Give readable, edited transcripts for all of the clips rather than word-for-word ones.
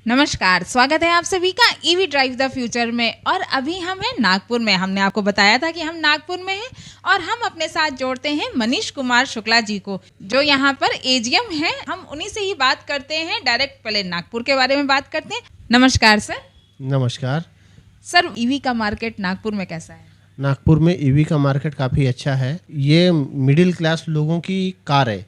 नमस्कार, स्वागत है आप सभी का ईवी ड्राइव द फ्यूचर में। और अभी हम हैं नागपुर में। हमने आपको बताया था कि हम नागपुर में हैं और हम अपने साथ जोड़ते हैं मनीष कुमार शुक्ला जी को, जो यहाँ पर एजीएम हैं। हम उन्हीं से ही बात करते हैं डायरेक्ट। पहले नागपुर के बारे में बात करते हैं। नमस्कार सर। नमस्कार सर, ईवी का मार्केट नागपुर में कैसा है? नागपुर में ईवी का मार्केट काफ़ी अच्छा है। ये मिडिल क्लास लोगों की कार है,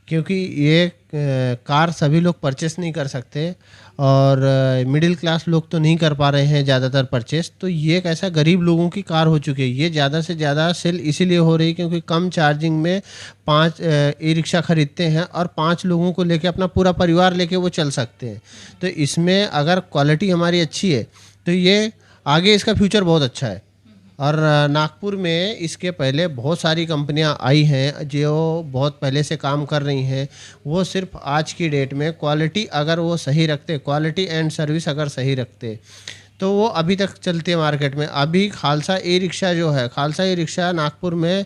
क्योंकि ये कार सभी लोग परचेस नहीं कर सकते और मिडिल क्लास लोग तो नहीं कर पा रहे हैं ज़्यादातर परचेस। तो ये एक ऐसा गरीब लोगों की कार हो चुकी है। ये ज़्यादा से ज़्यादा सेल इसीलिए हो रही है क्योंकि कम चार्जिंग में 5 ई रिक्शा खरीदते हैं और 5 लोगों को लेके अपना पूरा परिवार लेके वो चल सकते हैं। तो इसमें अगर क्वालिटी हमारी अच्छी है तो ये आगे इसका फ्यूचर बहुत अच्छा है। और नागपुर में इसके पहले बहुत सारी कंपनियां आई हैं जो बहुत पहले से काम कर रही हैं। वो सिर्फ आज की डेट में क्वालिटी अगर वो सही रखते, क्वालिटी एंड सर्विस अगर सही रखते तो वो अभी तक चलते मार्केट में। अभी खालसा ई रिक्शा जो है, खालसा ई रिक्शा नागपुर में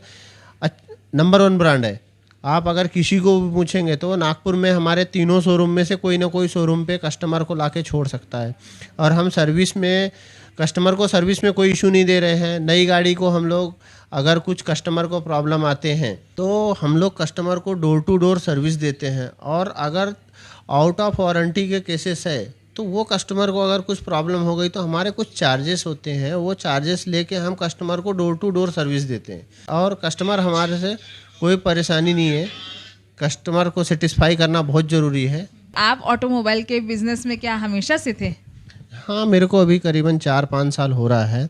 नंबर 1 ब्रांड है। आप अगर किसी को भी पूछेंगे तो नागपुर में हमारे तीनों शोरूम में से कोई ना कोई शोरूम पे कस्टमर को लाके छोड़ सकता है। और हम सर्विस में कस्टमर को सर्विस में कोई इशू नहीं दे रहे हैं। नई गाड़ी को हम लोग अगर कुछ कस्टमर को प्रॉब्लम आते हैं तो हम लोग कस्टमर को डोर टू डोर सर्विस देते हैं। और अगर आउट ऑफ वारंटी के केसेस है तो वो कस्टमर को अगर कुछ प्रॉब्लम हो गई तो हमारे कुछ चार्जेस होते हैं, वो चार्जेस लेके हम कस्टमर को डोर टू डोर सर्विस देते हैं। और कस्टमर हमारे से कोई परेशानी नहीं है। कस्टमर को सेटिस्फाई करना बहुत ज़रूरी है। आप ऑटोमोबाइल के बिजनेस में क्या हमेशा से थे? हाँ, मेरे को अभी करीबन 4-5 साल हो रहा है।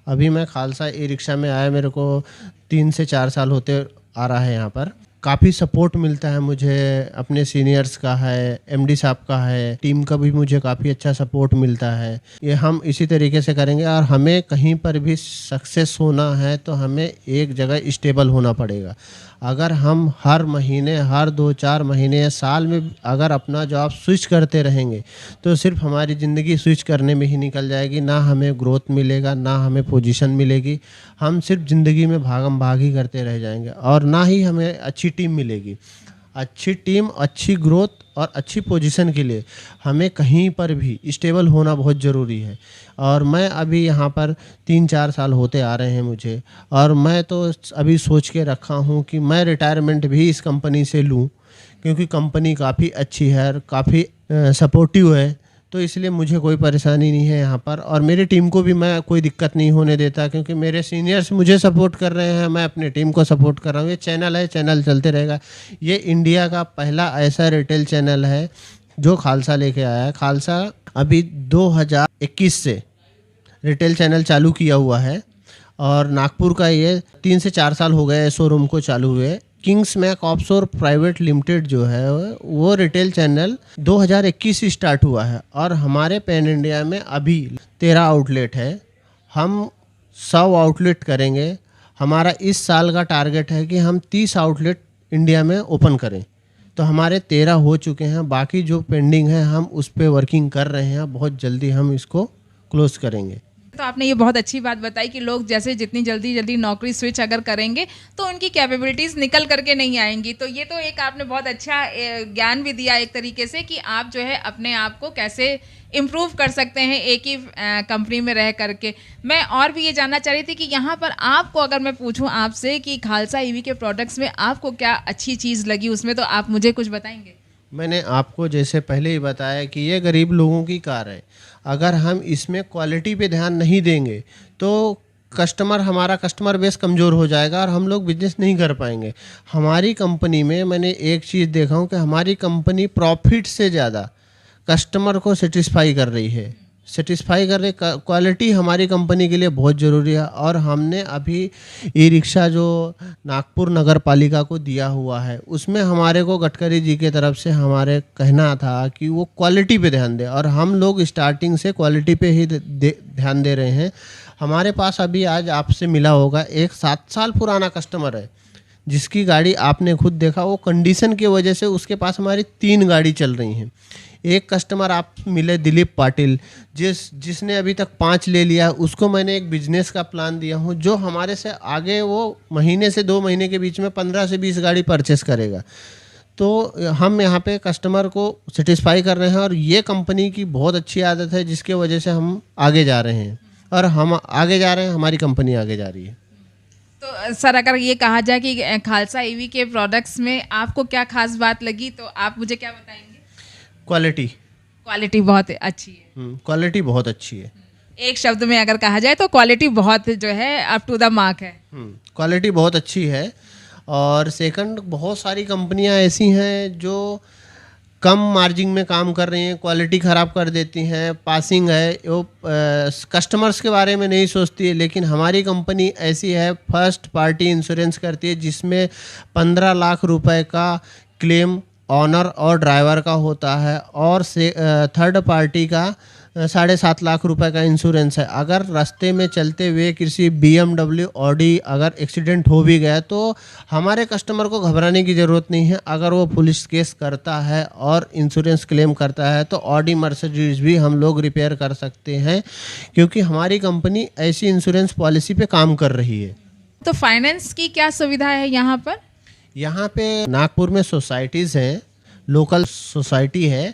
अभी मैं खालसा ई रिक्शा में आया, मेरे को 3 से 4 साल होते आ रहा है। यहाँ पर काफ़ी सपोर्ट मिलता है मुझे, अपने सीनियर्स का है, एमडी साहब का है, टीम का भी मुझे काफ़ी अच्छा सपोर्ट मिलता है। ये हम इसी तरीके से करेंगे। और हमें कहीं पर भी सक्सेस होना है तो हमें एक जगह स्टेबल होना पड़ेगा। अगर हम हर महीने, हर 2-4 महीने या साल में अगर अपना जॉब स्विच करते रहेंगे तो सिर्फ हमारी ज़िंदगी स्विच करने में ही निकल जाएगी। ना हमें ग्रोथ मिलेगा, ना हमें पोजीशन मिलेगी। हम सिर्फ ज़िंदगी में भागम भाग ही करते रह जाएंगे और ना ही हमें अच्छी टीम मिलेगी। अच्छी टीम, अच्छी ग्रोथ और अच्छी पोजीशन के लिए हमें कहीं पर भी स्टेबल होना बहुत ज़रूरी है। और मैं अभी यहाँ पर 3-4 साल होते आ रहे हैं मुझे, और मैं तो अभी सोच के रखा हूँ कि मैं रिटायरमेंट भी इस कंपनी से लूँ, क्योंकि कंपनी काफ़ी अच्छी है और काफ़ी सपोर्टिव है। तो इसलिए मुझे कोई परेशानी नहीं है यहाँ पर। और मेरी टीम को भी मैं कोई दिक्कत नहीं होने देता, क्योंकि मेरे सीनियर्स मुझे सपोर्ट कर रहे हैं, मैं अपनी टीम को सपोर्ट कर रहा हूँ। ये चैनल है, चैनल चलते रहेगा। ये इंडिया का पहला ऐसा रिटेल चैनल है जो खालसा लेके आया है। खालसा अभी 2021 से रिटेल चैनल चालू किया हुआ है और नागपुर का ये 3 से 4 साल हो गए शोरूम को चालू हुए। Kings Mac offshore private limited जो है वो रिटेल चैनल 2021 से स्टार्ट हुआ है और हमारे पैन इंडिया में अभी 13 आउटलेट है। हम 100 आउटलेट करेंगे। हमारा इस साल का टारगेट है कि हम 30 आउटलेट इंडिया में ओपन करें। तो हमारे 13 हो चुके हैं, बाकी जो पेंडिंग है हम उस पर वर्किंग कर रहे हैं। बहुत जल्दी हम इसको क्लोज करेंगे। तो आपने ये बहुत अच्छी बात बताई कि लोग जैसे जितनी जल्दी नौकरी स्विच अगर करेंगे तो उनकी कैपेबिलिटीज़ निकल करके नहीं आएंगी। तो ये तो एक आपने बहुत अच्छा ज्ञान भी दिया एक तरीके से कि आप जो है अपने आप को कैसे इम्प्रूव कर सकते हैं एक ही कंपनी में रह करके। मैं और भी ये जानना चाह रही थी कि यहाँ पर आपको अगर मैं पूछूँ आपसे कि खालसा ईवी के प्रोडक्ट्स में आपको क्या अच्छी चीज़ लगी उसमें, तो आप मुझे कुछ बताएंगे? मैंने आपको जैसे पहले ही बताया कि ये गरीब लोगों की कार है। अगर हम इसमें क्वालिटी पे ध्यान नहीं देंगे तो हमारा कस्टमर बेस कमज़ोर हो जाएगा और हम लोग बिजनेस नहीं कर पाएंगे। हमारी कंपनी में मैंने एक चीज़ देखा हूँ कि हमारी कंपनी प्रॉफिट से ज़्यादा कस्टमर को सेटिस्फाई कर रही है। क्वालिटी हमारी कंपनी के लिए बहुत ज़रूरी है। और हमने अभी ई रिक्शा जो नागपुर नगर पालिका को दिया हुआ है उसमें हमारे को गडकरी जी के तरफ से हमारे कहना था कि वो क्वालिटी पे ध्यान दे, और हम लोग स्टार्टिंग से क्वालिटी पे ही ध्यान दे रहे हैं। हमारे पास अभी आज आपसे मिला होगा एक 7 साल पुराना कस्टमर है जिसकी गाड़ी आपने खुद देखा, वो कंडीशन की वजह से उसके पास हमारी 3 गाड़ी चल रही हैं। एक कस्टमर आप मिले दिलीप पाटिल, जिसने अभी तक 5 ले लिया। उसको मैंने एक बिजनेस का प्लान दिया हूँ जो हमारे से आगे वो महीने से 2 महीने के बीच में 15 से 20 गाड़ी परचेस करेगा। तो हम यहाँ पे कस्टमर को सेटिस्फाई कर रहे हैं और ये कंपनी की बहुत अच्छी आदत है जिसके वजह से हम आगे जा रहे हैं और हम आगे जा रहे हैं, हमारी कंपनी आगे जा रही है। तो सर अगर ये कहा जाए कि खालसा ईवी के प्रोडक्ट्स में आपको क्या खास बात लगी तो आप मुझे क्या बताएंगे? क्वालिटी क्वालिटी बहुत अच्छी है। क्वालिटी बहुत अच्छी है। एक शब्द में अगर कहा जाए तो क्वालिटी बहुत जो है अप टू द मार्क है। क्वालिटी बहुत अच्छी है। और सेकंड, बहुत सारी कंपनियां ऐसी हैं जो कम मार्जिन में काम कर रही हैं, क्वालिटी ख़राब कर देती हैं, पासिंग है, वो कस्टमर्स के बारे में नहीं सोचती है। लेकिन हमारी कंपनी ऐसी है, फर्स्ट पार्टी इंश्योरेंस करती है जिसमें 15 लाख रुपए का क्लेम ऑनर और ड्राइवर का होता है और से थर्ड पार्टी का 7.5 लाख रुपए का इंश्योरेंस है। अगर रास्ते में चलते हुए किसी BMW ऑडी अगर एक्सीडेंट हो भी गया तो हमारे कस्टमर को घबराने की ज़रूरत नहीं है। अगर वो पुलिस केस करता है और इंश्योरेंस क्लेम करता है तो ऑडी मर्सिडीज भी हम लोग रिपेयर कर सकते हैं, क्योंकि हमारी कंपनी ऐसी इंश्योरेंस पॉलिसी पे काम कर रही है। तो फाइनेंस की क्या सुविधा है यहाँ पर? यहाँ पे नागपुर में सोसाइटीज़ हैं, लोकल सोसाइटी है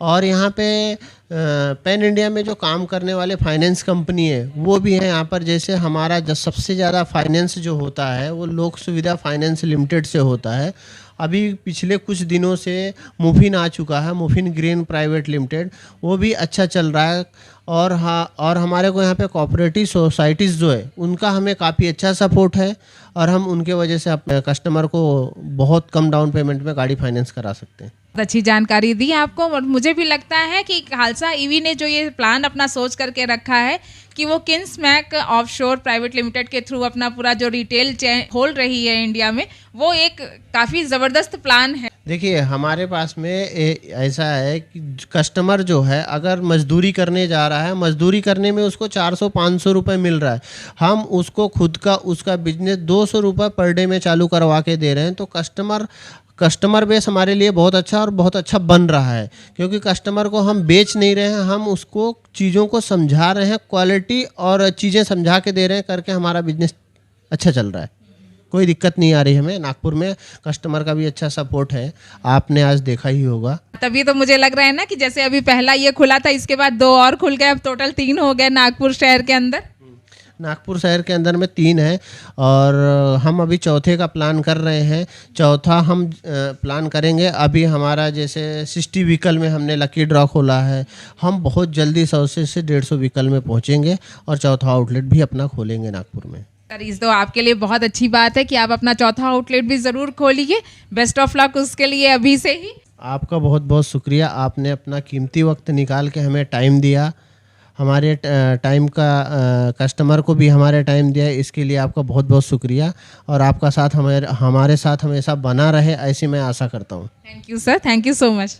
और यहाँ पे पैन इंडिया में जो काम करने वाले फाइनेंस कंपनी है वो भी है यहाँ पर। जैसे हमारा जो सबसे ज़्यादा फाइनेंस जो होता है वो लोक सुविधा फाइनेंस लिमिटेड से होता है। अभी पिछले कुछ दिनों से मुफिन आ चुका है, मुफिन ग्रीन प्राइवेट लिमिटेड, वो भी अच्छा चल रहा है। और और हमारे को यहाँ पे कोऑपरेटिव सोसाइटीज़ जो है उनका हमें काफ़ी अच्छा सपोर्ट है और हम उनके वजह से अपने कस्टमर को बहुत कम डाउन पेमेंट में गाड़ी फाइनेंस करा सकते हैं। बहुत अच्छी जानकारी दी आपको। और मुझे भी लगता है कि खालसा ईवी ने जो ये प्लान अपना सोच करके रखा है कि वो किंग्समैक ऑफशोर प्राइवेट लिमिटेड के थ्रू अपना पूरा जो रिटेल चेन खोल रही है इंडिया में, वो एक काफ़ी ज़बरदस्त प्लान है। देखिए हमारे पास में ऐसा है कि कस्टमर जो है अगर मजदूरी करने जा रहा है, मजदूरी करने में उसको 400-500 रुपये मिल रहा है, हम उसको खुद का उसका बिजनेस 200 रुपये पर डे में चालू करवा के दे रहे हैं। तो कस्टमर बेस हमारे लिए बहुत अच्छा और बहुत अच्छा बन रहा है, क्योंकि कस्टमर को हम बेच नहीं रहे हैं, हम उसको चीज़ों को समझा रहे हैं, क्वालिटी और चीज़ें समझा के दे रहे हैं, करके हमारा बिजनेस अच्छा चल रहा है। कोई दिक्कत नहीं आ रही हमें। नागपुर में कस्टमर का भी अच्छा सपोर्ट है, आपने आज देखा ही होगा। तभी तो मुझे लग रहा है ना कि जैसे अभी पहला ये खुला था, इसके बाद 2 और खुल गए, अब टोटल 3 हो गए नागपुर शहर के अंदर। नागपुर शहर के अंदर में 3 है और हम अभी चौथे का प्लान कर रहे हैं। चौथा हम प्लान करेंगे। अभी हमारा जैसे 60 व्हीकल में हमने लकी ड्रॉ खोला है, हम बहुत जल्दी 100 से 150 व्हीकल में पहुंचेंगे और चौथा आउटलेट भी अपना खोलेंगे नागपुर में। इस तो आपके लिए बहुत अच्छी बात है कि आप अपना चौथा आउटलेट भी ज़रूर खोलिए। बेस्ट ऑफ लक उसके लिए अभी से ही। आपका बहुत बहुत शुक्रिया, आपने अपना कीमती वक्त निकाल के हमें टाइम दिया, हमारे टाइम का कस्टमर को भी हमारे टाइम दिया, इसके लिए आपका बहुत बहुत शुक्रिया। और आपका साथ हमारे साथ हमेशा बना रहे, ऐसी मैं आशा करता हूँ। Thank you sir, thank you so much.